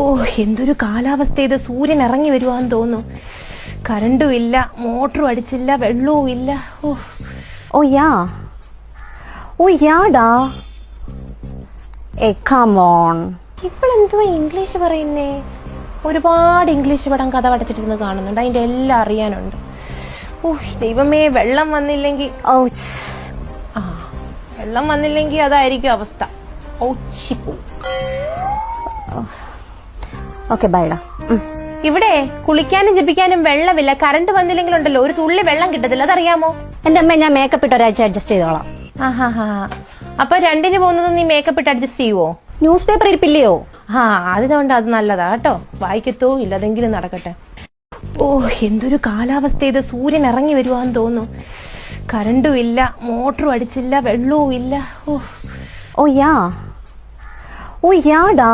ഓ എന്തൊരു കാലാവസ്ഥ ഇത്. സൂര്യൻ ഇറങ്ങി വരുവാന്ന് തോന്നുന്നു. കറണ്ടും ഇല്ല, മോട്ടറും അടിച്ചില്ല, വെള്ളവും ഇല്ല. ഓ യാ ഡാ. Come on. ഇപ്പോഴെന്തുവാ ഇംഗ്ലീഷ് പറയുന്നേ? ഒരുപാട് ഇംഗ്ലീഷ് പടം കഥ പഠിച്ചിട്ടിരുന്ന് കാണുന്നുണ്ട്, അതിന്റെ എല്ലാം അറിയാനുണ്ട്. ഓ ദൈവമേ, വെള്ളം വന്നില്ലെങ്കിൽ വെള്ളം വന്നില്ലെങ്കിൽ അതായിരിക്കും അവസ്ഥ. ഓക്കെ ബൈഡാ. ഇവിടെ കുളിക്കാനും ജപിക്കാനും വെള്ളമില്ല. കറണ്ട് വന്നില്ലെങ്കിലുണ്ടല്ലോ ഒരു തുള്ളി വെള്ളം കിട്ടത്തില്ല, അതറിയാമോ? എന്റെ അമ്മ, ഞാൻ മേക്കപ്പ് ഇട്ട് ഒരാഴ്ച അഡ്ജസ്റ്റ് ചെയ്തോളാം. അപ്പൊ രണ്ടിന് പോകുന്നത് നീ മേക്കപ്പ് ഇട്ട് അഡ്ജസ്റ്റ് ചെയ്യുവോ? ന്യൂസ് പേപ്പർ ഇരിപ്പില്ലയോ? അതുകൊണ്ട് അത് നല്ലതാ കേട്ടോ. വായിക്കത്തോ ഇല്ലതെങ്കിലും നടക്കട്ടെ. ഓ എന്തൊരു കാലാവസ്ഥ ഇത്. സൂര്യൻ ഇറങ്ങി വരുവാന്ന് തോന്നുന്നു. കറണ്ടും ഇല്ല, മോട്ടറും അടിച്ചില്ല, വെള്ളവും ഇല്ല. ഓ യാ ഡാ.